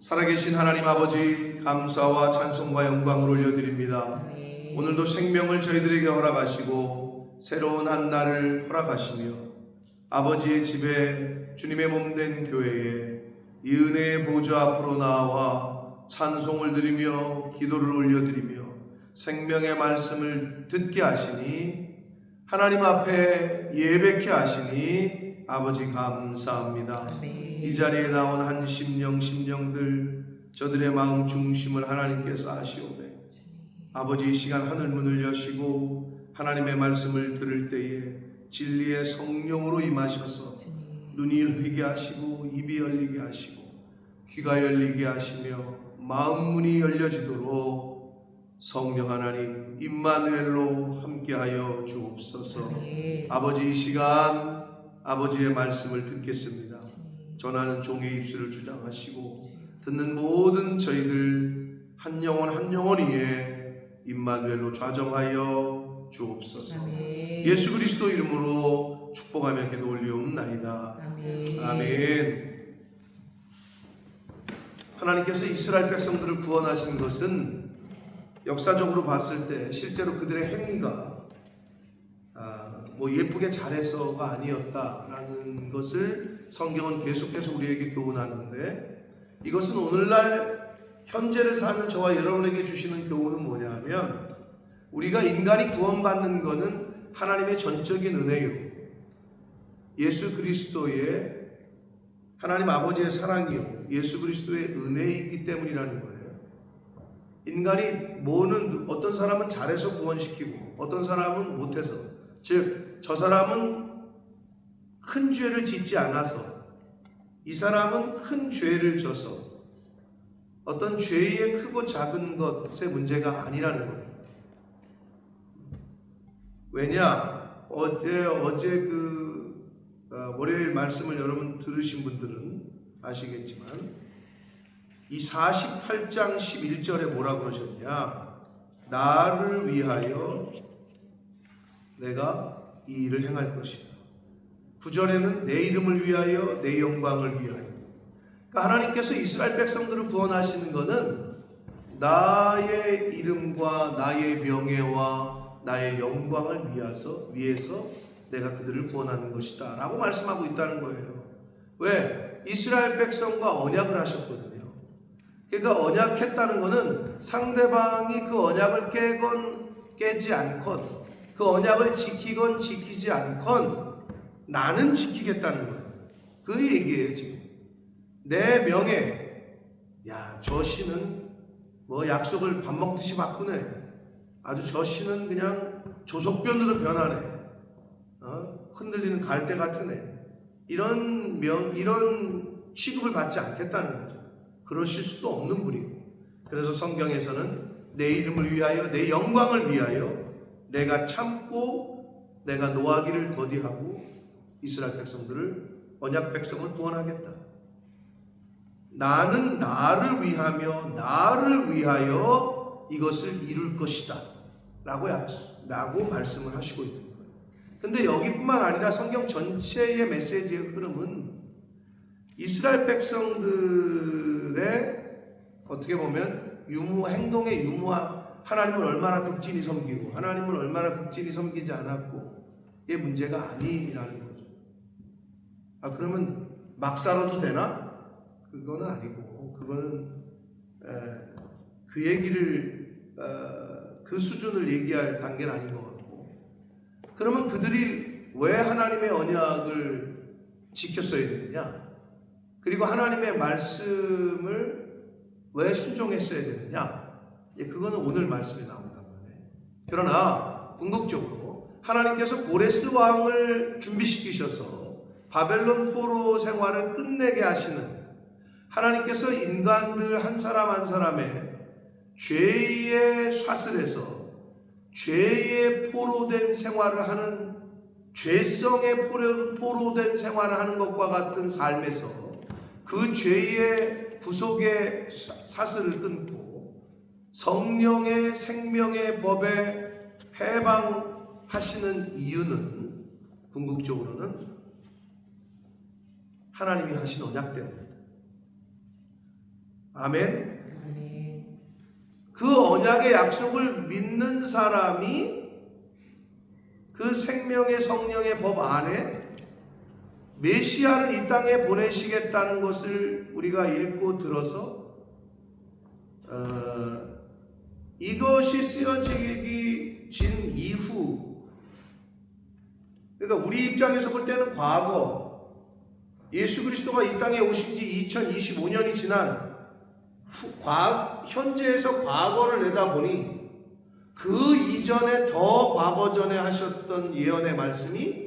살아계신 하나님 아버지, 감사와 찬송과 영광을 올려드립니다. 오늘도 생명을 저희들에게 허락하시고 새로운 한 날을 허락하시며 아버지의 집에 주님의 몸된 교회에 이 은혜의 보좌 앞으로 나와 찬송을 드리며 기도를 올려드리며 생명의 말씀을 듣게 하시니 하나님 앞에 예배케 하시니 아버지 감사합니다. 이 자리에 나온 한 심령들 저들의 마음 중심을 하나님께서 아시오매 아버지 이 시간 하늘 문을 여시고 하나님의 말씀을 들을 때에 진리의 성령으로 임하셔서 눈이 열리게 하시고 입이 열리게 하시고 귀가 열리게 하시며 마음 문이 열려지도록 성령 하나님 임마누엘로 함께하여 주옵소서. 아버지 이 시간 아버지의 말씀을 듣겠습니다. 전하는 종의 입술을 주장하시고 듣는 모든 저희들 한 영혼 위에 임마누엘로 좌정하여 주옵소서. 예수 그리스도 이름으로 축복하며 기도 올리옵나이다. 아멘. 하나님께서 이스라엘 백성들을 구원하신 것은 역사적으로 봤을 때 실제로 그들의 행위가 예쁘게 잘해서가 아니었다라는 것을 성경은 계속해서 우리에게 교훈하는데, 이것은 오늘날 현재를 사는 저와 여러분에게 주시는 교훈은 뭐냐 하면, 우리가 인간이 구원받는 것은 하나님의 전적인 은혜요, 예수 그리스도의 하나님 아버지의 사랑이요 예수 그리스도의 은혜이기 때문이라는 거예요. 인간이 어떤 사람은 잘해서 구원시키고 어떤 사람은 못해서, 즉 저 사람은 큰 죄를 짓지 않아서, 이 사람은 큰 죄를 져서, 어떤 죄의 크고 작은 것의 문제가 아니라는 거예요. 왜냐? 어제 월요일 말씀을 여러분 들으신 분들은 아시겠지만 이 48장 11절에 뭐라 그러셨냐? 나를 위하여 내가 이 일을 행할 것이다. 9절에는 내 이름을 위하여 내 영광을 위하여. 그러니까 하나님께서 이스라엘 백성들을 구원하시는 것은 나의 이름과 나의 명예와 나의 영광을 위해서 내가 그들을 구원하는 것이다 라고 말씀하고 있다는 거예요. 왜? 이스라엘 백성과 언약을 하셨거든요. 그러니까 언약했다는 것은 상대방이 그 언약을 깨지 않건, 그 언약을 지키건 지키지 않건 나는 지키겠다는 거예요. 그 얘기예요. 지금 내 명예, 저 씨는 약속을 밥 먹듯이 바꾸네, 아주 저 씨는 그냥 조석변으로 변하네, 흔들리는 갈대 같은 애, 이런 취급을 받지 않겠다는 거죠. 그러실 수도 없는 분이고, 그래서 성경에서는 내 이름을 위하여 내 영광을 위하여 내가 참고 내가 노하기를 더디하고 이스라엘 백성들을, 언약 백성을 구원하겠다. 나는 나를 위하여 이것을 이룰 것이다 라고 말씀을 하시고 있는 거예요. 근데 여기뿐만 아니라 성경 전체의 메시지의 흐름은 이스라엘 백성들의 어떻게 보면 행동의 유무와 하나님을 얼마나 극진히 섬기고 하나님을 얼마나 극진히 섬기지 않았고 이게 문제가 아니라는 거죠. 그러면 막 살아도 되나? 그거는 아니고, 그거는 그 얘기를 그 수준을 얘기할 단계는 아닌 것 같고, 그러면 그들이 왜 하나님의 언약을 지켰어야 되느냐? 그리고 하나님의 말씀을 왜 순종했어야 되느냐? 그거는 오늘 말씀에 나온단 말이에요. 그러나 궁극적으로 하나님께서 고레스 왕을 준비시키셔서 바벨론 포로 생활을 끝내게 하시는, 하나님께서 인간들 한 사람 한 사람의 죄의 쏴슬에서 죄의 포로된 생활을 하는, 죄성의 포로된 생활을 하는 것과 같은 삶에서 그 죄의 구속의 사슬을 끊고 성령의 생명의 법에 해방하시는 이유는 궁극적으로는 하나님이 하신 언약 때문입니다. 아멘. 아멘. 그 언약의 약속을 믿는 사람이 그 생명의 성령의 법 안에 메시아를 이 땅에 보내시겠다는 것을 우리가 읽고 들어서 이것이 쓰여지긴 이후, 그러니까 우리 입장에서 볼 때는 과거, 예수 그리스도가 이 땅에 오신 지 2025년이 지난 현재에서 과거를 내다보니 그 이전에 더 과거 전에 하셨던 예언의 말씀이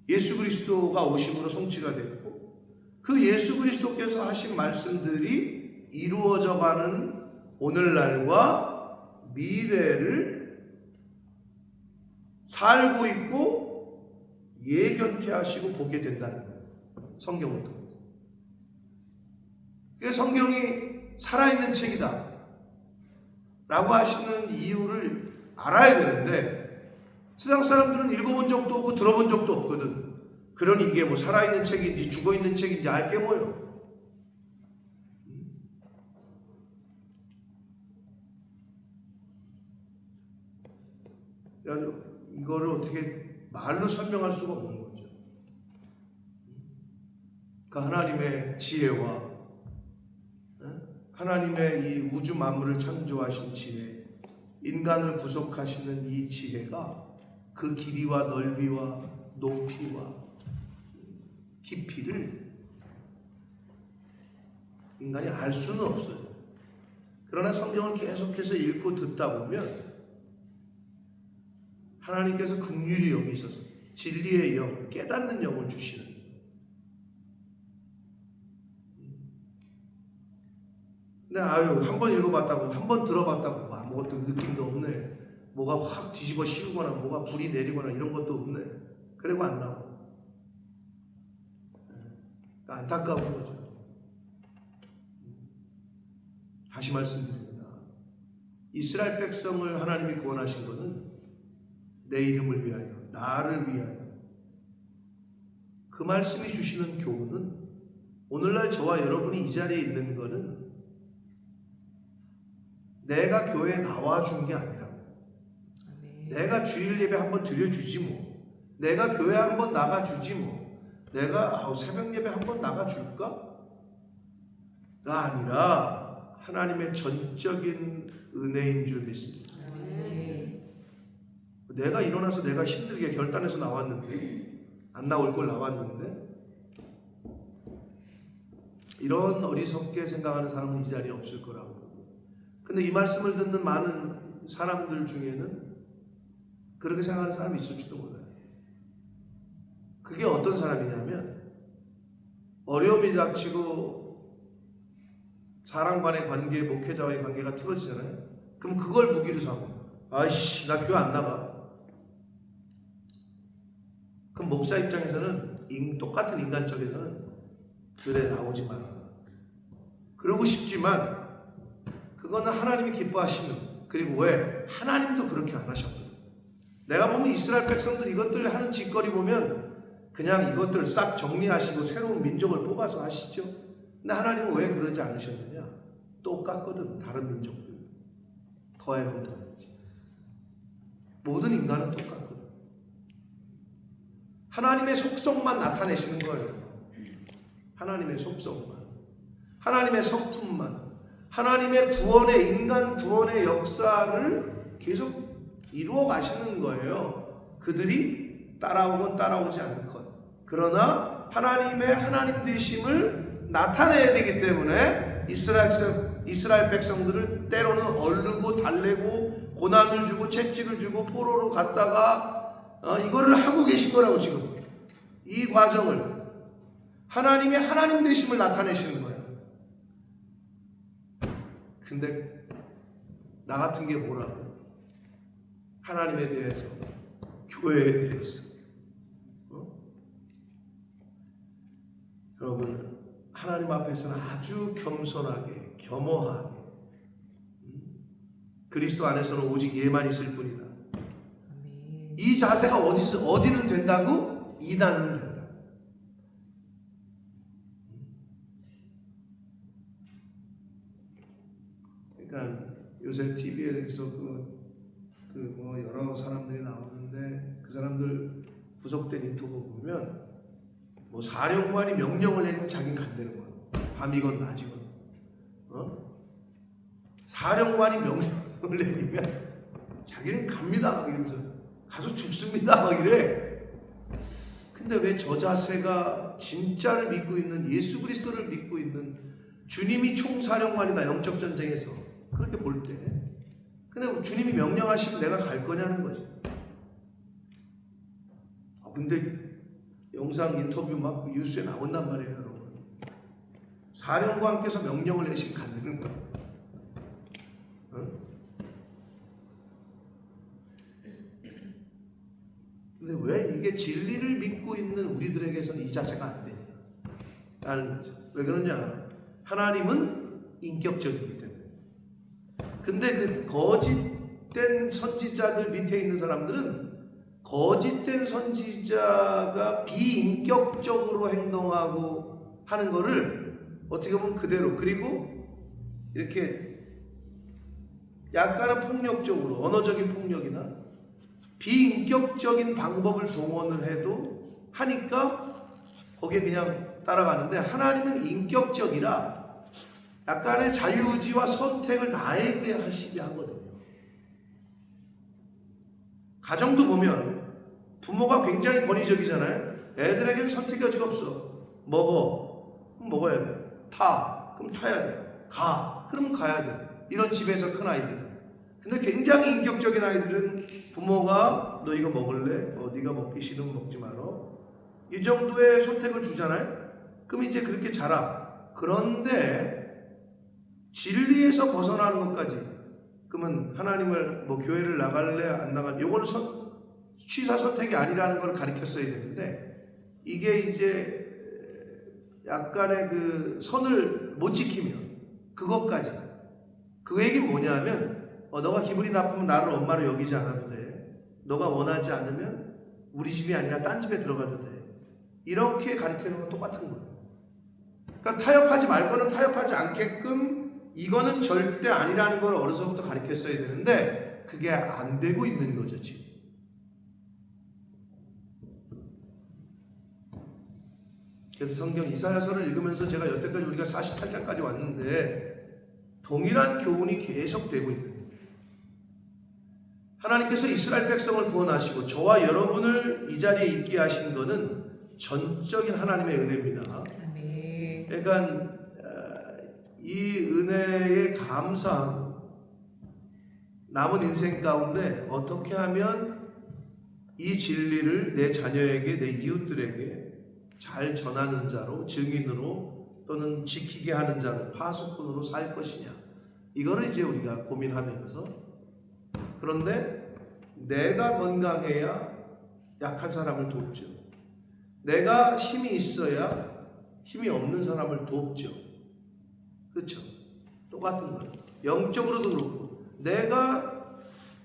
예수 그리스도가 오심으로 성취가 됐고, 그 예수 그리스도께서 하신 말씀들이 이루어져 가는 오늘날과 미래를 살고 있고 예견케 하시고 보게 된다는 거예요. 성경을 통해서. 그게 성경이 살아있는 책이다 라고 하시는 이유를 알아야 되는데, 세상 사람들은 읽어본 적도 없고 들어본 적도 없거든. 그러니 이게 뭐 살아있는 책인지 죽어있는 책인지 알게 뭐요. 이거를 어떻게 말로 설명할 수가 없는 거죠. 그 하나님의 지혜와 하나님의 이 우주 만물을 창조하신 지혜, 인간을 구속하시는 이 지혜가 그 길이와 넓이와 높이와 깊이를 인간이 알 수는 없어요. 그러나 성경을 계속해서 읽고 듣다 보면 하나님께서 긍휼히 여기셔서 진리의 영, 깨닫는 영을 주시는. 근데 한 번 읽어봤다고, 한 번 들어봤다고 아무것도 느낌도 없네. 뭐가 확 뒤집어 씌우거나 뭐가 불이 내리거나 이런 것도 없네. 그리고 안 나오고. 안타까운 거죠. 다시 말씀드립니다. 이스라엘 백성을 하나님이 구원하신 것은 내 이름을 위하여, 나를 위하여. 그 말씀이 주시는 교훈은 오늘날 저와 여러분이 이 자리에 있는 것은 내가 교회에 나와준 게 아니라고. 내가 주일 예배 한번 드려주지 뭐. 내가 교회 한번 나가주지 뭐. 내가 새벽 예배 한번 나가줄까? 가 아니라 하나님의 전적인 은혜인 줄 믿습니다. 내가 일어나서 내가 힘들게 결단해서 나왔는데, 안 나올 걸 나왔는데, 이런 어리석게 생각하는 사람은 이 자리에 없을 거라고. 근데 이 말씀을 듣는 많은 사람들 중에는 그렇게 생각하는 사람이 있을지도 몰라요. 그게 어떤 사람이냐면, 어려움이 닥치고 사람 간의 관계, 목회자와의 관계가 틀어지잖아요. 그럼 그걸 무기로 삼고, 아이씨, 나 교회 안 나가. 그럼 목사 입장에서는, 똑같은 인간 쪽에서는, 그래, 나오지 마라. 그러고 싶지만 그거는 하나님이 기뻐하시는, 그리고 왜? 하나님도 그렇게 안 하셨거든. 내가 보면 이스라엘 백성들 이것들 하는 짓거리 보면 그냥 이것들을 싹 정리하시고 새로운 민족을 뽑아서 하시죠. 근데 하나님은 왜 그러지 않으셨느냐? 똑같거든. 다른 민족들 더해면 더했지. 모든 인간은 똑같거든. 하나님의 속성만 나타내시는 거예요. 하나님의 속성만, 하나님의 성품만, 하나님의 구원의, 인간 구원의 역사를 계속 이루어 가시는 거예요. 그들이 따라오건 따라오지 않건. 그러나 하나님의 하나님 되심을 나타내야 되기 때문에 이스라엘 백성들을 때로는 얼르고 달래고 고난을 주고 채찍을 주고 포로로 갔다가 이거를 하고 계신 거라고. 지금 이 과정을 하나님의 하나님 되심을 나타내시는 거예요. 근데 나 같은 게 뭐라고? 하나님에 대해서, 교회에 대해서. 여러분, 하나님 앞에서는 아주 겸손하게, 겸허하게, 그리스도 안에서는 오직 예만 있을 뿐이다. 이 자세가 어디는 된다고? 이단은 된다. 그러니까 요새 TV에서 뭐 여러 사람들이 나오는데 그 사람들 구속된 인터뷰 보면 뭐 사령관이 명령을 내리면 자기는 간다는 거예요. 밤이건 낮이건. 사령관이 명령을 내리면 자기는 갑니다 막 이러면서 가서 죽습니다 막 이래. 근데 왜 저 자세가 진짜를 믿고 있는 예수 그리스도를 믿고 있는 주님이 총사령관이다 영적 전쟁에서 그렇게 볼 때, 근데 주님이 명령하시면 내가 갈 거냐는 거죠. 근데 영상 인터뷰 막 뉴스에 나온단 말이에요, 여러분. 사령관께서 명령을 내시면 간다는 거예요. 근데 왜 이게 진리를 믿고 있는 우리들에게서는 이 자세가 안 되냐? 라는 거죠. 왜 그러냐? 하나님은 인격적이기 때문에. 근데 그 거짓된 선지자들 밑에 있는 사람들은 거짓된 선지자가 비인격적으로 행동하고 하는 거를 어떻게 보면 그대로, 그리고 이렇게 약간은 폭력적으로, 언어적인 폭력이나 비인격적인 방법을 동원을 해도 하니까 거기에 그냥 따라가는데, 하나님은 인격적이라 약간의 자유의지와 선택을 나에게 하시게 하거든요. 가정도 보면 부모가 굉장히 권위적이잖아요. 애들에게는 선택 여지가 없어. 먹어, 그럼 먹어야 돼. 타, 그럼 타야 돼. 가, 그럼 가야 돼. 이런 집에서 큰 아이들. 근데 굉장히 인격적인 아이들은 부모가 너 이거 먹을래? 네가 먹기 싫으면 먹지 마라. 이 정도의 선택을 주잖아요. 그럼 이제 그렇게 자라. 그런데 진리에서 벗어나는 것까지, 그러면 하나님을 뭐 교회를 나갈래 안 나갈래, 요거는 취사 선택이 아니라는 걸 가르쳤어야 되는데, 이게 이제 약간의 그 선을 못 지키면 그것까지. 그 얘기는 뭐냐면, 너가 기분이 나쁘면 나를 엄마로 여기지 않아도 돼. 너가 원하지 않으면 우리 집이 아니라 딴 집에 들어가도 돼. 이렇게 가르치는 건 똑같은 거예요. 그러니까 타협하지 말 거는 타협하지 않게끔, 이거는 절대 아니라는 걸 어려서부터 가르쳤어야 되는데 그게 안 되고 있는 거죠 지금. 그래서 성경 이사야서를 읽으면서 제가 여태까지 우리가 48장까지 왔는데 동일한 교훈이 계속 되고 있는 거예요. 하나님께서 이스라엘 백성을 구원하시고 저와 여러분을 이 자리에 있게 하신 것은 전적인 하나님의 은혜입니다. 그러니까 이 은혜에 감사하고 남은 인생 가운데 어떻게 하면 이 진리를 내 자녀에게, 내 이웃들에게 잘 전하는 자로, 증인으로 또는 지키게 하는 자로, 파수꾼으로 살 것이냐, 이거를 이제 우리가 고민하면서, 그런데 내가 건강해야 약한 사람을 돕죠. 내가 힘이 있어야 힘이 없는 사람을 돕죠. 그렇죠? 똑같은 거예요. 영적으로도 그렇고, 내가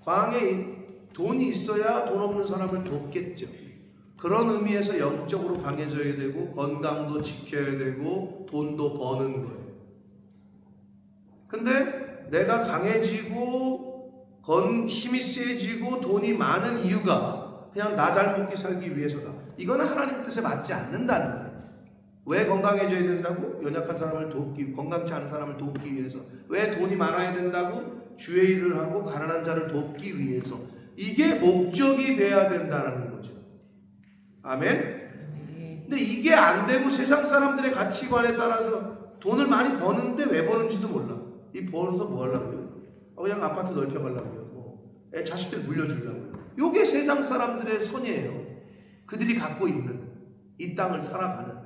광에 돈이 있어야 돈 없는 사람을 돕겠죠. 그런 의미에서 영적으로 강해져야 되고 건강도 지켜야 되고 돈도 버는 거예요. 근데 내가 강해지고 힘이 세지고 돈이 많은 이유가 그냥 나 잘 먹기 살기 위해서다. 이거는 하나님 뜻에 맞지 않는다는 거예요. 왜 건강해져야 된다고? 연약한 사람을 돕기, 건강치 않은 사람을 돕기 위해서. 왜 돈이 많아야 된다고? 주의 일을 하고 가난한 자를 돕기 위해서. 이게 목적이 돼야 된다는 거죠. 아멘? 근데 이게 안 되고 세상 사람들의 가치관에 따라서 돈을 많이 버는데 왜 버는지도 몰라. 이 벌어서 뭐 하려고요? 그냥 아파트 넓혀가려고요. 자식들 물려주려고요. 이게 세상 사람들의 선이에요. 그들이 갖고 있는 이 땅을 살아가는.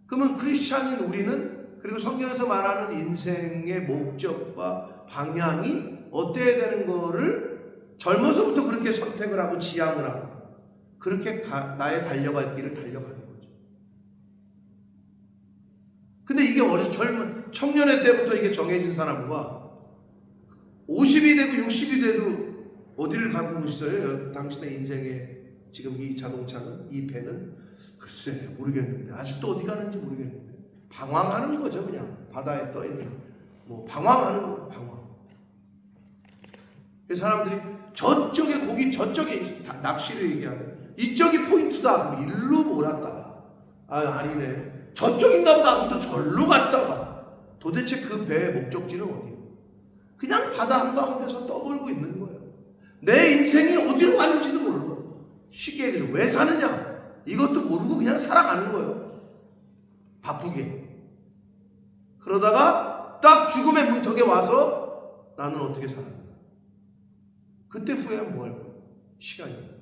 그러면 크리스찬인 우리는, 그리고 성경에서 말하는 인생의 목적과 방향이 어때야 되는 거를 젊어서부터 그렇게 선택을 하고 지향을 하고 그렇게 나의 달려갈 길을 달려가는 거죠. 근데 이게 젊은 청년의 때부터 이게 정해진 사람과 50이 되고 60이 돼도 어디를 가고 있어요? 당신의 인생에 지금 이 자동차는, 이 배는 글쎄 모르겠는데, 아직도 어디 가는지 모르겠는데 방황하는 거죠. 그냥 바다에 떠 있는, 뭐 방황하는 거, 방황. 그래서 사람들이 저쪽에 고기, 저쪽에 낚시를 얘기하네. 이쪽이 포인트다. 그럼 일로 몰았다가 아니네. 저쪽인가 보다 하고 또 절로 갔다가 도대체 그 배의 목적지는 어디예요? 그냥 바다 한가운데서 떠돌고 있는 거예요. 내 인생이 어디로 가는지도 모르고 쉽게 얘기해서 왜 사느냐 이것도 모르고 그냥 살아가는 거예요. 바쁘게. 그러다가 딱 죽음의 문턱에 와서 나는 어떻게 살았나. 그때 후회하면 뭐 할 거야? 시간이.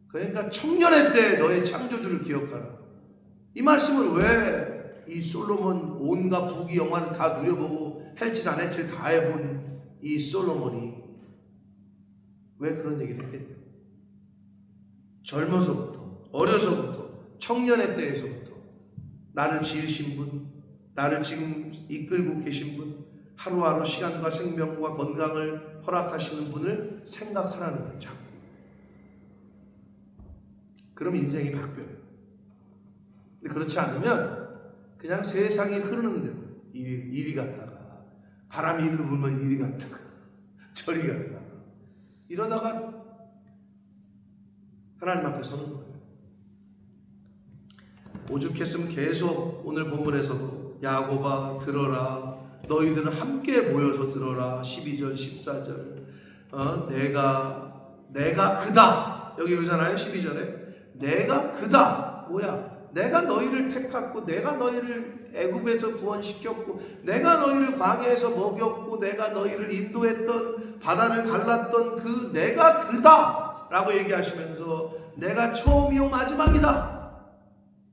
그러니까 청년의 때 너의 창조주를 기억하라. 이 말씀을 왜 이 솔로몬 온갖 부귀 영화를 다 누려보고 헬칠 안 헬칠 다 해본 이 솔로몬이 왜 그런 얘기를 했겠냐. 젊어서부터 어려서부터 청년의 때에서부터 나를 지으신 분, 나를 지금 이끌고 계신 분, 하루하루 시간과 생명과 건강을 허락하시는 분을 생각하라는 거예요. 자꾸. 그럼 인생이 바뀌어요. 근데 그렇지 않으면 그냥 세상이 흐르는 대로 이리 갔다가 바람이 일로 불면 이리 갔다가 저리 갔다가 이러다가 하나님 앞에 서는 거예요. 오죽했으면 계속 오늘 본문에서도 야곱아 들어라, 너희들은 함께 모여서 들어라. 12절 14절 내가 그다 여기 그러잖아요. 12절에 내가 그다. 뭐야? 내가 너희를 택했고 내가 너희를 애굽에서 구원시켰고 내가 너희를 광야에서 먹였고 내가 너희를 인도했던 바다를 갈랐던 그 내가 그다 라고 얘기하시면서 내가 처음이요 마지막이다.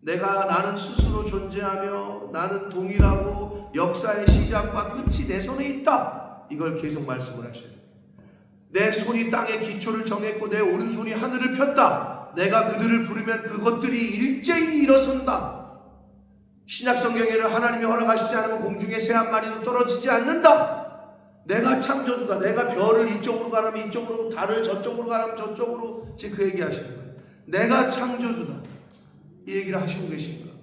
나는 스스로 존재하며 나는 동일하고 역사의 시작과 끝이 내 손에 있다. 이걸 계속 말씀을 하셔요. 내 손이 땅의 기초를 정했고 내 오른손이 하늘을 폈다. 내가 그들을 부르면 그것들이 일제히 일어선다. 신약 성경에는 하나님이 허락하시지 않으면 공중에 새 한 마리도 떨어지지 않는다. 내가 창조주다. 내가 별을 이쪽으로 가라면 이쪽으로, 달을 저쪽으로 가라면 저쪽으로. 지금 그 얘기 하시는 거예요. 내가 창조주다. 이 얘기를 하시고 계신 거예요.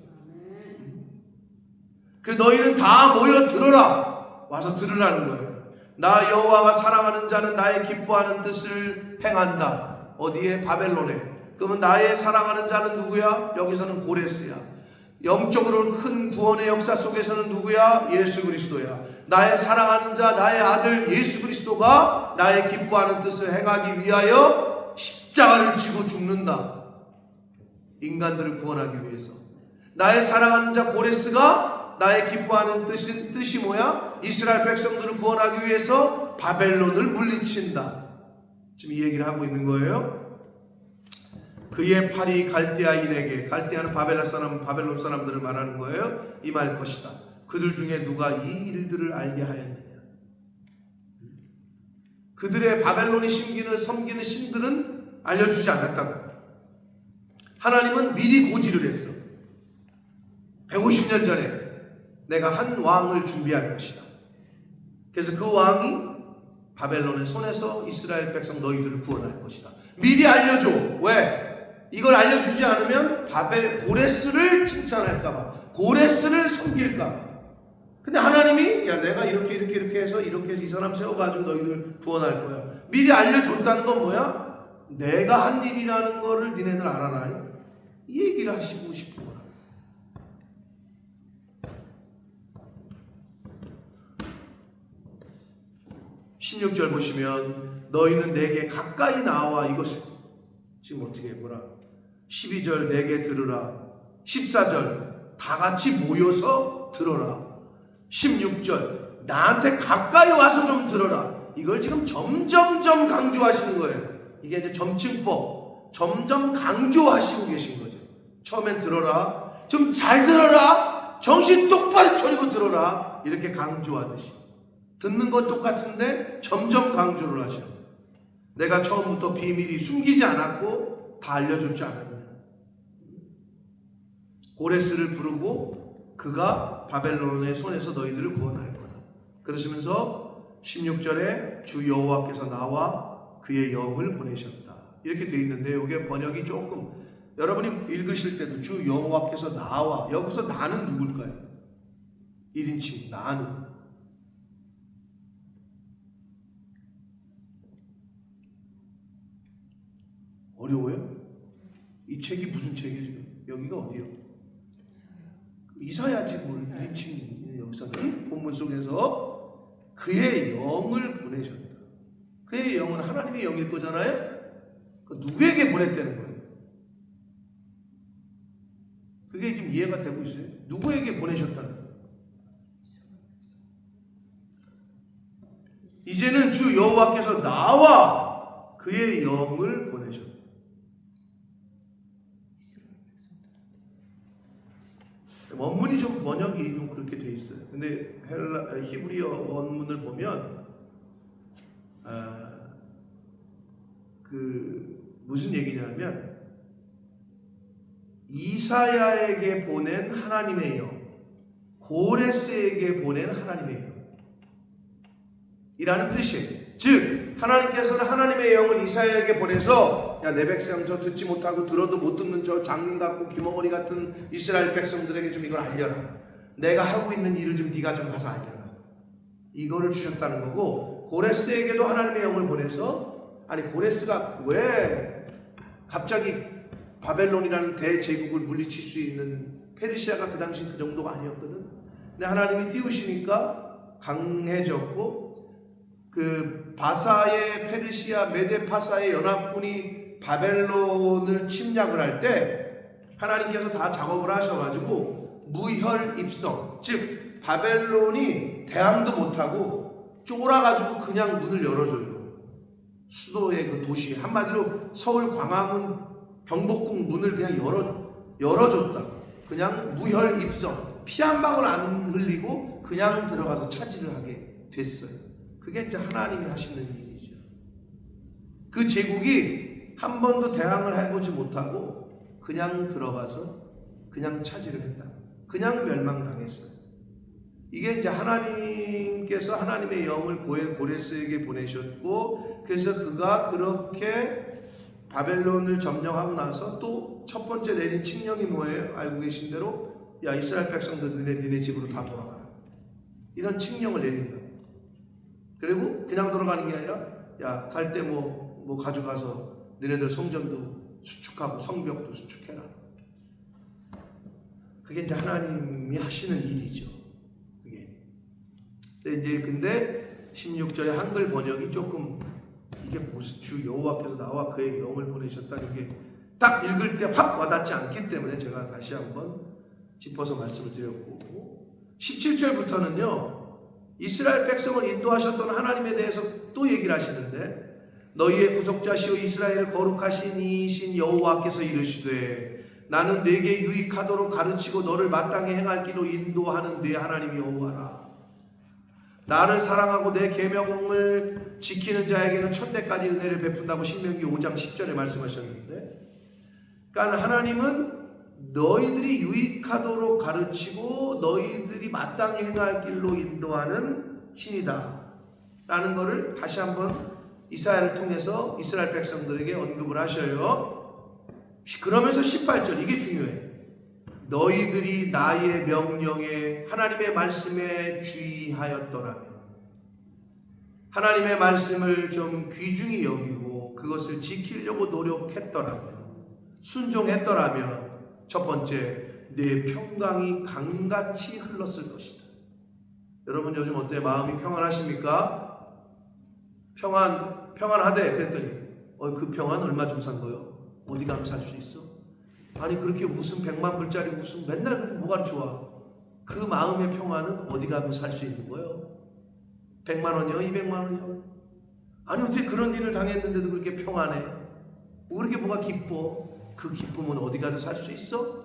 그 너희는 다 모여 들어라. 와서 들으라는 거예요. 나 여호와가 사랑하는 자는 나의 기뻐하는 뜻을 행한다. 어디에? 바벨론에. 그러면 나의 사랑하는 자는 누구야? 여기서는 고레스야. 영적으로 큰 구원의 역사 속에서는 누구야? 예수 그리스도야. 나의 사랑하는 자, 나의 아들 예수 그리스도가 나의 기뻐하는 뜻을 행하기 위하여 십자가를 지고 죽는다. 인간들을 구원하기 위해서. 나의 사랑하는 자 고레스가 나의 기뻐하는 뜻이 뭐야? 이스라엘 백성들을 구원하기 위해서 바벨론을 물리친다. 지금 이 얘기를 하고 있는 거예요. 그의 팔이 갈대아인에게, 갈대아는 바벨론 사람들을 말하는 거예요. 임할 것이다. 그들 중에 누가 이 일들을 알게 하였느냐. 그들의 바벨론이 섬기는 신들은 알려주지 않았다고. 하나님은 미리 고지를 했어. 150년 전에 내가 한 왕을 준비할 것이다. 그래서 그 왕이 바벨론의 손에서 이스라엘 백성 너희들을 구원할 것이다. 미리 알려줘. 왜? 이걸 알려주지 않으면 고레스를 칭찬할까봐, 고레스를 섬길까봐. 근데 하나님이 야 내가 이렇게 해서 이 사람 세워가지고 너희들 구원할 거야. 미리 알려줬다는 건 뭐야? 내가 한 일이라는 거를 니네들 알아라. 이 얘기를 하시고 싶은 거야. (16절) 보시면 너희는 내게 가까이 나와. 이것을 지금 어떻게 해보라. 12절 내게 들으라. 14절 다 같이 모여서 들어라. 16절 나한테 가까이 와서 좀 들어라. 이걸 지금 점점점 강조하시는 거예요. 이게 이제 점층법. 점점 강조하시고 계신 거죠. 처음엔 들어라. 좀 잘 들어라. 정신 똑바로 차리고 들어라. 이렇게 강조하듯이. 듣는 건 똑같은데 점점 강조를 하셔. 내가 처음부터 비밀이 숨기지 않았고 다 알려줬지 않았냐. 고레스를 부르고 그가 바벨론의 손에서 너희들을 구원할 거다. 그러시면서 16절에 주 여호와께서 나와 그의 영을 보내셨다. 이렇게 되어 있는데 이게 번역이 조금 여러분이 읽으실 때도 주 여호와께서 나와. 여기서 나는 누굴까요? 1인칭 나는. 어려워요? 이 책이 무슨 책이에요 지금? 여기가 어디요? 이사야 지금 리칭 역사는 본문 속에서 그의 영을 보내셨다. 그의 영은 하나님의 영일 거잖아요? 누구에게 보냈다는 거예요? 그게 지금 이해가 되고 있어요? 누구에게 보내셨다는 거예요? 이제는 주 여호와께서 나와 그의 영을 보내셨다. 원문이 좀 번역이 좀 그렇게 돼 있어요. 근데 히브리어 원문을 보면 무슨 얘기냐면 이사야에게 보낸 하나님의 영, 고레스에게 보낸 하나님의 영 이라는 뜻이에요. 즉 하나님께서는 하나님의 영을 이사야에게 보내서 야, 내 백성 저 듣지 못하고 들어도 못 듣는 저 장님 같고 귀머거리 같은 이스라엘 백성들에게 좀 이걸 알려라. 내가 하고 있는 일을 좀 네가 좀 가서 알려라. 이거를 주셨다는 거고, 고레스에게도 하나님의 영을 보내서, 아니 고레스가 왜 갑자기 바벨론이라는 대제국을 물리칠 수 있는, 페르시아가 그 당시 그 정도가 아니었거든. 근데 하나님이 띄우시니까 강해졌고, 그 바사의 페르시아 메데파사의 연합군이 바벨론을 침략을 할 때 하나님께서 다 작업을 하셔가지고 무혈입성, 즉 바벨론이 대항도 못하고 쫄아가지고 그냥 문을 열어줘요. 수도의 그 도시, 한마디로 서울 광화문 경복궁 문을 그냥 열어줬다. 그냥 무혈입성, 피 한 방울 안 흘리고 그냥 들어가서 차지를 하게 됐어요. 그게 이제 하나님이 하시는 일이죠. 그 제국이 한 번도 대항을 해보지 못하고 그냥 들어가서 그냥 차지를 했다. 그냥 멸망당했어요. 이게 이제 하나님께서 하나님의 영을 고레스에게 보내셨고, 그래서 그가 그렇게 바벨론을 점령하고 나서 또 첫 번째 내린 칙령이 뭐예요? 알고 계신 대로 야, 이스라엘 백성들 니네 집으로 다 돌아가라. 이런 칙령을 내립니다. 그리고 그냥 돌아가는 게 아니라 야, 갈 때 뭐 가져가서 너네들 성전도 수축하고 성벽도 수축해라. 그게 이제 하나님이 하시는 일이죠. 그게. 근데 16절에 한글 번역이 조금 이게 무슨 주 여호와께서 나와 그의 영을 보내셨다는 게 딱 읽을 때 확 와닿지 않기 때문에 제가 다시 한번 짚어서 말씀을 드렸고, 17절부터는요 이스라엘 백성을 인도하셨던 하나님에 대해서 또 얘기를 하시는데, 너희의 구속자시오 이스라엘을 거룩하신 이신 여호와께서 이르시되 나는 네게 유익하도록 가르치고 너를 마땅히 행할 길로 인도하는 네 하나님 여호와라. 나를 사랑하고 내 계명을 지키는 자에게는 천대까지 은혜를 베푼다고 신명기 5장 10절에 말씀하셨는데, 그러니까 하나님은 너희들이 유익하도록 가르치고 너희들이 마땅히 행할 길로 인도하는 신이다 라는 것을 다시 한번 이사야를 통해서 이스라엘 백성들에게 언급을 하셔요. 그러면서 18절, 이게 중요해요. 너희들이 나의 명령에, 하나님의 말씀에 주의하였더라면, 하나님의 말씀을 좀 귀중히 여기고 그것을 지키려고 노력했더라면, 순종했더라면, 첫 번째, 내 평강이 강같이 흘렀을 것이다. 여러분 요즘 어때요? 마음이 평안하십니까? 평안하대 그랬더니 그 평안 얼마 주고 산 거요? 어디 가면 살 수 있어? 아니 그렇게 무슨 100만 불짜리 무슨 맨날 뭐가 좋아? 그 마음의 평안은 어디 가면 살 수 있는 거예요? 100만 원이요? 200만 원이요? 아니 어떻게 그런 일을 당했는데도 그렇게 평안해? 그렇게 뭐가 기뻐? 그 기쁨은 어디 가서 살 수 있어?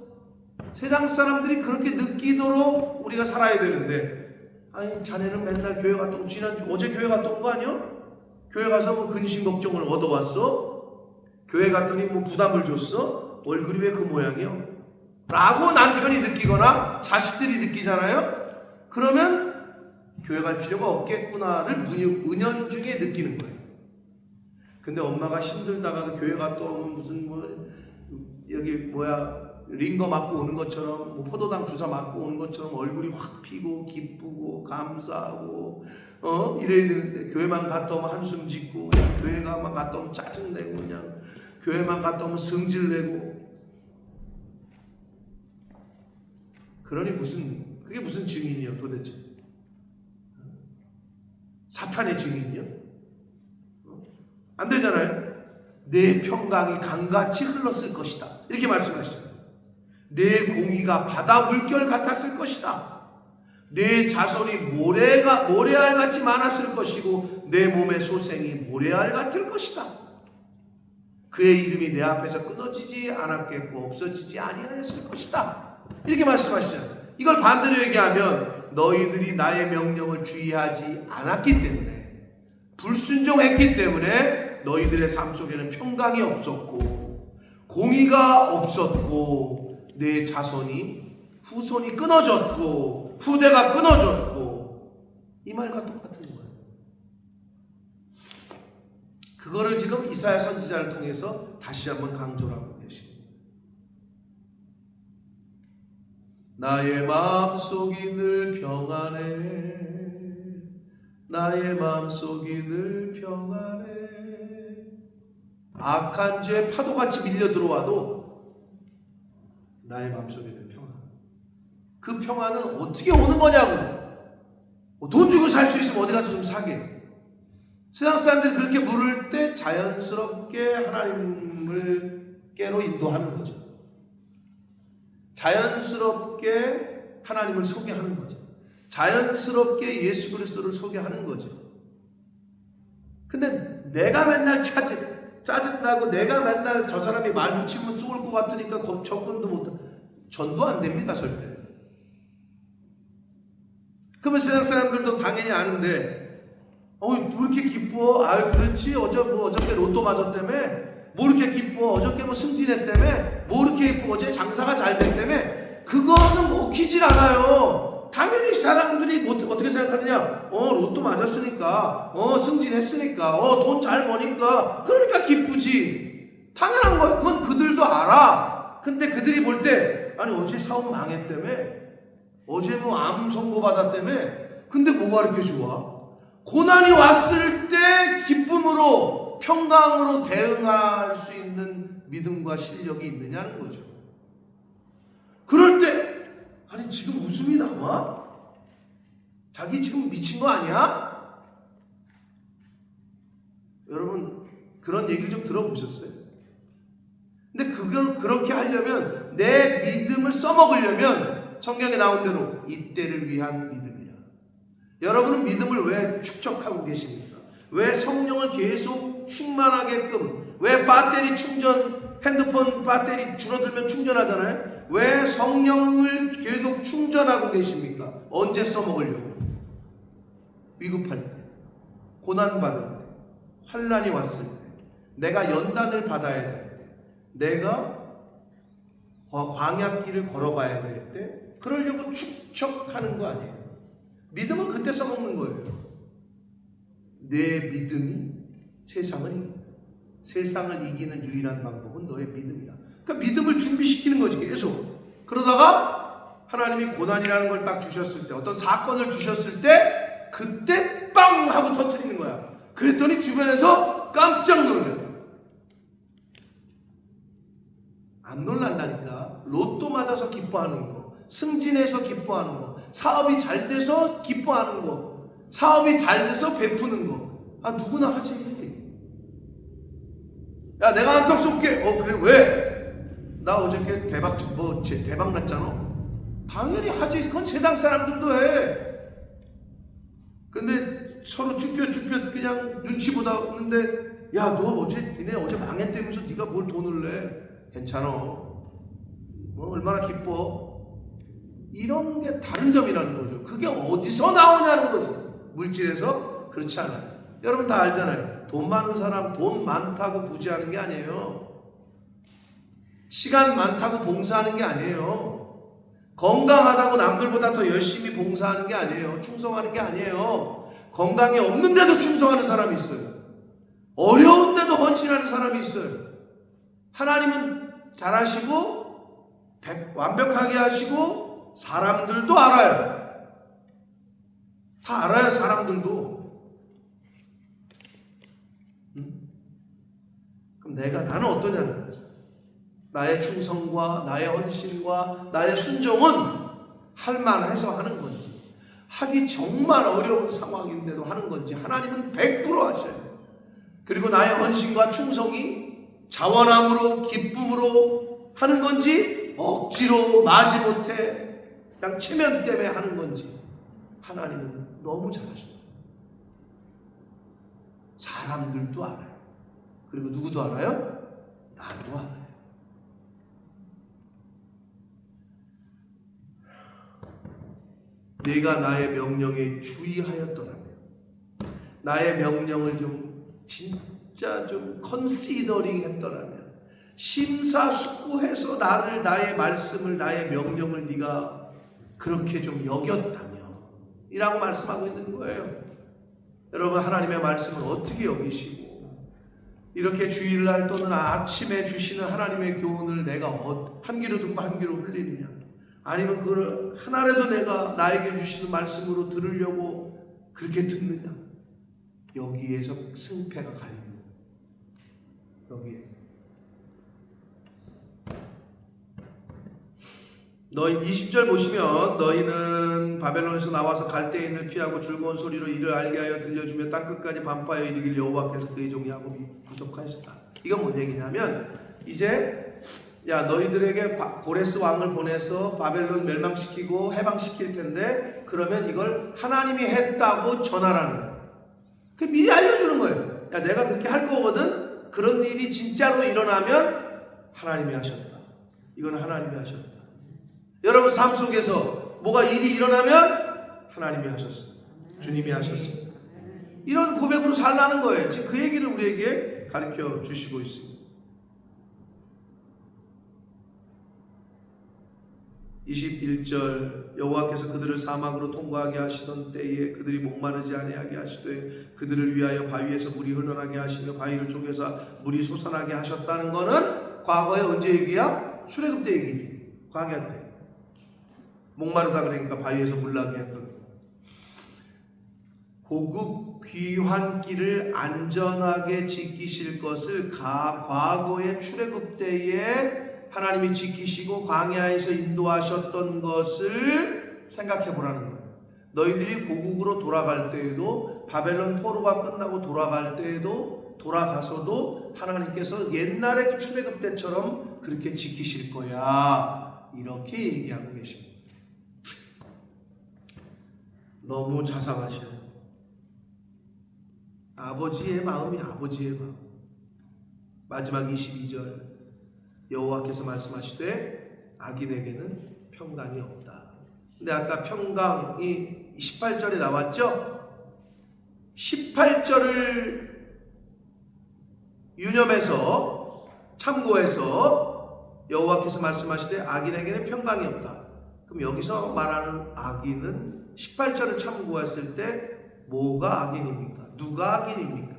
세상 사람들이 그렇게 느끼도록 우리가 살아야 되는데, 아니 자네는 맨날 교회 갔다 오고 어제 교회 갔다 온 거 아니야? 교회 가서 뭐 근심 걱정을 얻어왔어? 교회 갔더니 뭐 부담을 줬어? 얼굴이 왜 그 모양이요? 라고 남편이 느끼거나 자식들이 느끼잖아요? 그러면 교회 갈 필요가 없겠구나를 은연중에 느끼는 거예요. 근데 엄마가 힘들다가도 교회 갔다 오면 무슨 여기 링거 맞고 오는 것처럼, 포도당 주사 맞고 오는 것처럼 얼굴이 확 피고 기쁘고 감사하고 이래야 되는데, 교회만 갔다 오면 한숨 짓고, 그냥 교회가만 갔다 오면 짜증내고, 그냥 교회만 갔다 오면 성질내고. 그러니 그게 무슨 증인이요 도대체? 사탄의 증인이요? 안 되잖아요. 내 평강이 강같이 흘렀을 것이다 이렇게 말씀하시죠. 내 공의가 바다 물결 같았을 것이다. 내 자손이 모래알같이 많았을 것이고 내 몸의 소생이 모래알 같을 것이다. 그의 이름이 내 앞에서 끊어지지 않았겠고 없어지지 아니하였을 것이다 이렇게 말씀하시잖아요. 이걸 반대로 얘기하면 너희들이 나의 명령을 주의하지 않았기 때문에, 불순종했기 때문에 너희들의 삶 속에는 평강이 없었고 공의가 없었고 내 후손이 끊어졌고 후대가 끊어졌고, 이 말과 똑같은 거예요. 그거를 지금 이사야 선지자를 통해서 다시 한번 강조를 하고 계십니다. 나의 마음속이 늘 평안해. 나의 마음속이 늘 평안해. 악한 죄 파도같이 밀려 들어와도 나의 마음속에 늘 평안. 그 평안은 어떻게 오는 거냐고. 돈 주고 살 수 있으면 어디 가서 좀 사게. 세상 사람들이 그렇게 물을 때 자연스럽게 하나님을께로 인도하는 거죠. 자연스럽게 하나님을 소개하는 거죠. 자연스럽게 예수 그리스도를 소개하는 거죠. 근데 내가 맨날 짜증나고 내가 맨날 저 사람이 말 붙이면 쏠 것 같으니까 접근도 못해. 전도 안 됩니다, 절대. 그러면 세상 사람들도 당연히 아는데, 왜 이렇게 기뻐? 아유, 그렇지. 어저께 로또 맞았다며? 뭐 이렇게 기뻐? 어저께 뭐 승진했다며? 뭐 이렇게 기뻐? 어제 장사가 잘 됐다며? 그거는 먹히질 않아요. 당연히 사람들이 어떻게 생각하느냐? 로또 맞았으니까, 승진했으니까, 돈 잘 버니까, 그러니까 기쁘지. 당연한 거예요. 그건 그들도 알아. 근데 그들이 볼 때, 아니, 어제 사업 망했다며? 어제 뭐 암 선고 받았다며? 근데 뭐가 이렇게 좋아? 고난이 왔을 때 기쁨으로 평강으로 대응할 수 있는 믿음과 실력이 있느냐는 거죠. 그럴 때 아니 지금 웃음이 나와? 자기 지금 미친 거 아니야? 여러분 그런 얘기를 좀 들어보셨어요? 근데 그걸 그렇게 하려면, 내 믿음을 써먹으려면 성경에 나온 대로 이때를 위한 믿음이라. 여러분은 믿음을 왜 축적하고 계십니까? 왜 성령을 계속 충만하게끔, 왜 핸드폰 배터리 줄어들면 충전하잖아요? 왜 성령을 계속 충전하고 계십니까? 언제 써먹으려고? 위급할 때, 고난받을 때, 환난이 왔을 때, 내가 연단을 받아야 될 때, 내가 광야길을 걸어가야 될 때, 그러려고 축적하는 거 아니에요. 믿음은 그때 써먹는 거예요. 내 믿음이 세상을 이긴다. 세상을 이기는 유일한 방법은 너의 믿음이다. 그러니까 믿음을 준비시키는 거지 계속. 그러다가 하나님이 고난이라는 걸 딱 주셨을 때, 어떤 사건을 주셨을 때 그때 빵 하고 터뜨리는 거야. 그랬더니 주변에서 깜짝 놀래. 안 놀란다니까. 로또 맞아서 기뻐하는 거, 승진해서 기뻐하는 거, 사업이 잘 돼서 기뻐하는 거, 사업이 잘 돼서 베푸는 거, 누구나 하지. 야, 내가 한턱 쏠게. 그래, 왜? 나 어저께 대박 났잖아. 당연히 하지. 그건 세상 사람들도 해. 근데 서로 쭈뼛쭈뼛 그냥 눈치 보다 오는데, 야, 니네 어제 망했다면서 네가 뭘 돈을 내? 괜찮아. 얼마나 기뻐. 이런 게 다른 점이라는 거죠. 그게 어디서 나오냐는 거지. 물질에서? 그렇지 않아요. 여러분 다 알잖아요. 돈 많은 사람 돈 많다고 부지하는 게 아니에요. 시간 많다고 봉사하는 게 아니에요. 건강하다고 남들보다 더 열심히 봉사하는 게 아니에요. 충성하는 게 아니에요. 건강이 없는데도 충성하는 사람이 있어요. 어려운데도 헌신하는 사람이 있어요. 하나님은 잘하시고 완벽하게 하시고 사람들도 알아요. 다 알아요. 사람들도. 그럼 나는 어떠냐는 거죠. 나의 충성과 나의 헌신과 나의 순종은 할만해서 하는 건지, 하기 정말 어려운 상황인데도 하는 건지 하나님은 100% 하셔요. 그리고 나의 헌신과 충성이 자원함으로 기쁨으로 하는 건지 억지로 마지못해 그냥 체면 때문에 하는 건지 하나님은 너무 잘하십니다. 사람들도 알아요. 그리고 누구도 알아요? 나도 알아요. 내가 나의 명령에 주의하였더라면, 나의 명령을 진짜 컨시더링 했더라면, 심사숙고해서 나의 말씀을, 나의 명령을 네가 그렇게 여겼다면 이라고 말씀하고 있는 거예요. 여러분, 하나님의 말씀을 어떻게 여기시고 이렇게 주일날 또는 아침에 주시는 하나님의 교훈을 내가 한 귀로 듣고 한 귀로 흘리느냐, 아니면 그걸 하나라도 내가 나에게 주시는 말씀으로 들으려고 그렇게 듣느냐, 여기에서 승패가 갈립니다. 여기에서. 너희 20절 보시면, 너희는 바벨론에서 나와서 갈대인을 피하고 즐거운 소리로 이를 알게 하여 들려주며 땅끝까지 반파하여 이르길 여호와께서 그의 종 야곱이 구속하셨다. 이건 뭔 얘기냐면, 이제 너희들에게 고레스 왕을 보내서 바벨론 멸망시키고 해방시킬 텐데, 그러면 이걸 하나님이 했다고 전하라는 거예요. 그 미리 알려주는 거예요. 내가 그렇게 할 거거든. 그런 일이 진짜로 일어나면 하나님이 하셨다. 이건 하나님이 하셨다. 여러분 삶 속에서 뭐가 일이 일어나면 하나님이 하셨습니다. 주님이 하셨습니다. 이런 고백으로 살라는 거예요. 지금 그 얘기를 우리에게 가르쳐 주시고 있습니다. 21절, 여호와께서 그들을 사막으로 통과하게 하시던 때에 그들이 목마르지 아니하게 하시되 그들을 위하여 바위에서 물이 흘러나게 하시며 바위를 쪼개서 물이 솟아나게 하셨다는 거는 과거에 언제 얘기야? 출애굽 때 얘기지. 광야 때. 목마르다 그러니까 바위에서 물 나게 했던. 고급 귀한 길을 안전하게 지키실 것을 과거의 출애굽 때에 하나님이 지키시고 광야에서 인도하셨던 것을 생각해 보라는 거예요. 너희들이 고국으로 돌아갈 때에도, 바벨론 포로가 끝나고 돌아갈 때에도, 돌아가서도 하나님께서 옛날의 출애굽 때처럼 그렇게 지키실 거야, 이렇게 얘기하고 계십니다. 너무 자상하셔요. 아버지의 마음이 아버지의 마음. 마지막 22절, 여호와께서 말씀하시되 악인에게는 평강이 없다. 근데 아까 평강이 18절에 나왔죠? 18절을 유념해서 참고해서 여호와께서 말씀하시되 악인에게는 평강이 없다. 그럼 여기서 말하는 악인은 18절을 참고했을 때 뭐가 악인입니까? 누가 악인입니까?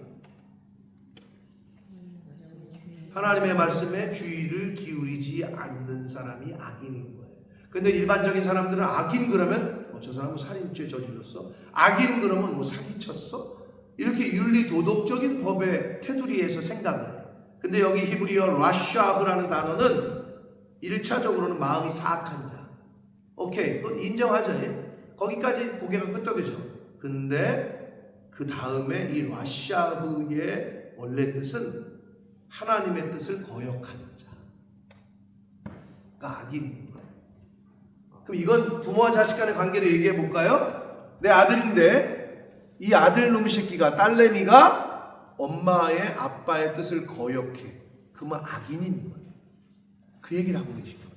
하나님의 말씀에 주의를 기울이지 않는 사람이 악인인 거예요. 근데 일반적인 사람들은 악인 그러면 저 사람은 살인죄 저질렀어? 악인 그러면 사기쳤어? 이렇게 윤리 도덕적인 법의 테두리에서 생각을 해요. 근데 여기 히브리어 라샤흐라는 단어는 1차적으로는 마음이 사악한 자. 오케이, 그건 인정하죠. 거기까지 고개가 끄덕여져. 근데 그 다음에 이 라샤흐의 원래 뜻은 하나님의 뜻을 거역하는 자가 악인인 거예요. 그럼 이건 부모와 자식 간의 관계를 얘기해 볼까요? 내 아들인데 이 아들 놈 새끼가, 딸내미가 엄마의 아빠의 뜻을 거역해. 그러면 악인인 거예요. 그 얘기를 하고 계신 거예요.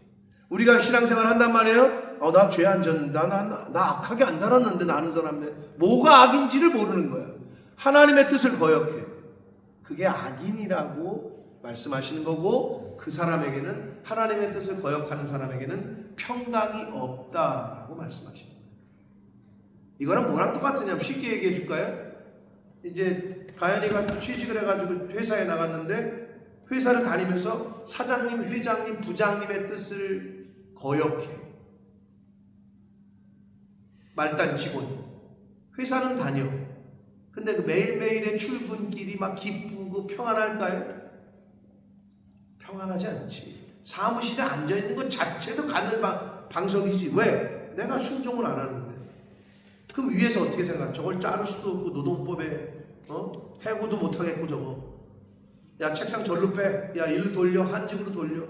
우리가 신앙생활 한단 말이에요. 나 죄 안 졌는데, 나 악하게 안 살았는데, 나는 사람인데 뭐가 악인지를 모르는 거예요. 하나님의 뜻을 거역해. 그게 악인이라고 말씀하시는 거고, 그 사람에게는, 하나님의 뜻을 거역하는 사람에게는 평강이 없다라고 말씀하시는 거예요. 이거는 뭐랑 똑같으냐면 쉽게 얘기해 줄까요? 이제 가연이가 취직을 해가지고 회사에 나갔는데, 회사를 다니면서 사장님, 회장님, 부장님의 뜻을 거역해. 말단 직원. 회사는 다녀. 근데 그 매일매일의 출근길이 막 기쁘고 평안할까요? 평안하지 않지. 사무실에 앉아있는 것 자체도 가늘방석이지. 왜? 내가 순종을 안 하는데. 그럼 위에서 어떻게 생각? 저걸 자를 수도 없고 노동법에 해고도 못하겠고 저거. 야 책상 절로 빼. 야 일로 돌려. 한직으로 돌려.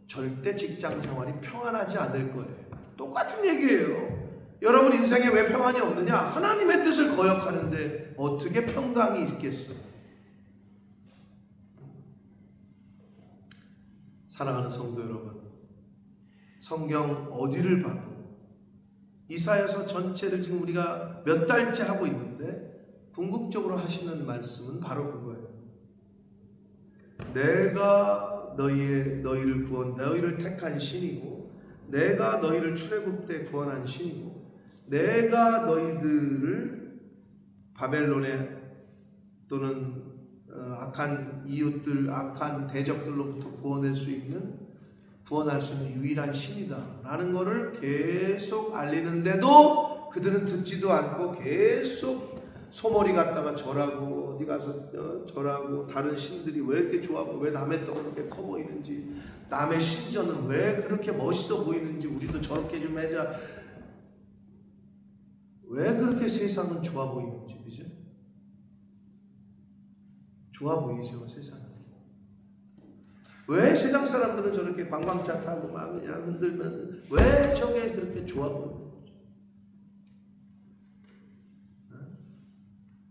절대 직장 생활이 평안하지 않을 거예요. 똑같은 얘기예요. 여러분 인생에 왜 평안이 없느냐? 하나님의 뜻을 거역하는데 어떻게 평강이 있겠어? 사랑하는 성도 여러분, 성경 어디를 봐도 이사야서 전체를 지금 우리가 몇 달째 하고 있는데 궁극적으로 하시는 말씀은 바로 그거예요. 내가 너희를 택한 신이고, 내가 너희를 출애굽 때 구원한 신이고, 내가 너희들을 바벨론에 또는 악한 이웃들, 악한 대적들로부터 구원할 수 있는 유일한 신이다 라는 것을 계속 알리는데도 그들은 듣지도 않고 계속 소머리 갖다가 절하고 어디 가서 절하고, 다른 신들이 왜 이렇게 좋아 보이고, 왜 남의 떡은 이렇게 커 보이는지, 남의 신전은 왜 그렇게 멋있어 보이는지 우리도 저렇게 좀 해자. 왜 그렇게 세상은 좋아 보이는지, 그죠? 좋아 보이죠, 세상은. 왜 세상 사람들은 저렇게 관광차 타고 막 그냥 흔들면 왜 저게 그렇게 좋아 보이는지,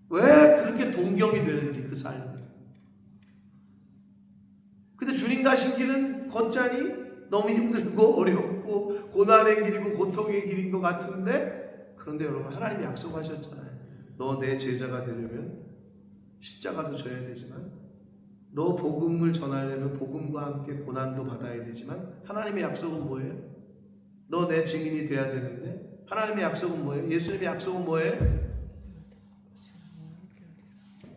왜 그렇게 동경이 되는지 그 삶이. 근데 주님 가신 길은 걷자니 너무 힘들고 어렵고 고난의 길이고 고통의 길인 것 같은데, 그런데 여러분 하나님이 약속하셨잖아요. 너 내 제자가 되려면 십자가도 져야 되지만, 너 복음을 전하려면 복음과 함께 고난도 받아야 되지만, 하나님의 약속은 뭐예요? 너 내 증인이 돼야 되는데, 하나님의 약속은 뭐예요? 예수님의 약속은 뭐예요?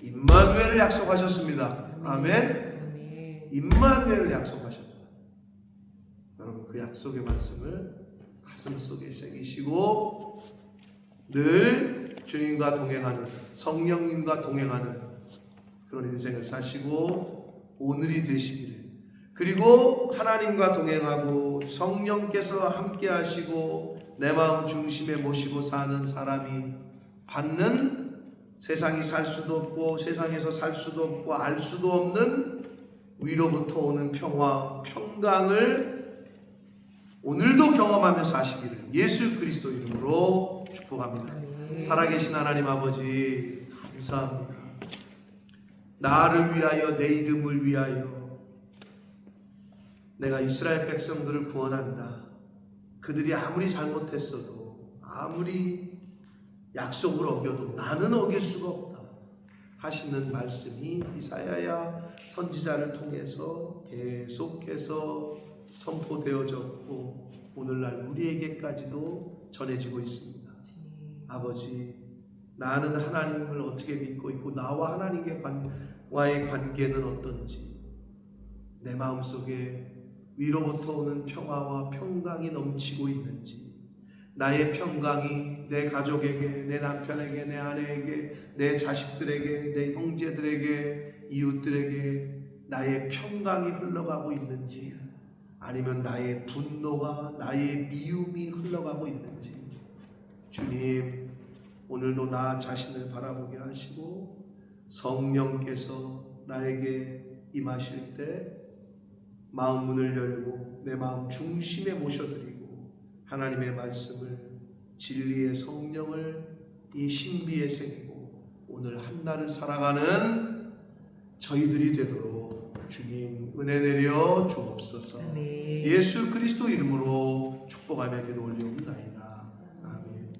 임마누엘을 약속하셨습니다. 아멘. 임마누엘을 약속하셨다. 여러분 그 약속의 말씀을 가슴속에 새기시고 늘 주님과 동행하는, 성령님과 동행하는 그런 인생을 사시고 오늘이 되시기를, 그리고 하나님과 동행하고 성령께서 함께 하시고 내 마음 중심에 모시고 사는 사람이 받는, 세상이 살 수도 없고 세상에서 살 수도 없고 알 수도 없는 위로부터 오는 평화, 평강을 오늘도 경험하며 사시기를 예수 그리스도 이름으로 축복합니다. 살아계신 하나님 아버지 감사합니다. 나를 위하여, 내 이름을 위하여 내가 이스라엘 백성들을 구원한다. 그들이 아무리 잘못했어도, 아무리 약속을 어겨도 나는 어길 수가 없다 하시는 말씀이 이사야야 선지자를 통해서 계속해서 선포되어졌고 오늘날 우리에게까지도 전해지고 있습니다. 아버지, 나는 하나님을 어떻게 믿고 있고 나와 하나님과의 관계는 어떤지, 내 마음속에 위로부터 오는 평화와 평강이 넘치고 있는지, 나의 평강이 내 가족에게, 내 남편에게, 내 아내에게, 내 자식들에게, 내 형제들에게, 이웃들에게 나의 평강이 흘러가고 있는지, 아니면 나의 분노가, 나의 미움이 흘러가고 있는지, 주님 오늘도 나 자신을 바라보게 하시고 성령께서 나에게 임하실 때 마음 문을 열고 내 마음 중심에 모셔드리고 하나님의 말씀을, 진리의 성령을 이 신비에 새기고 오늘 한날을 살아가는 저희들이 되도록 주님 은혜 내려 주옵소서. 예수 그리스도 이름으로 축복하며 기도 올리옵나이다.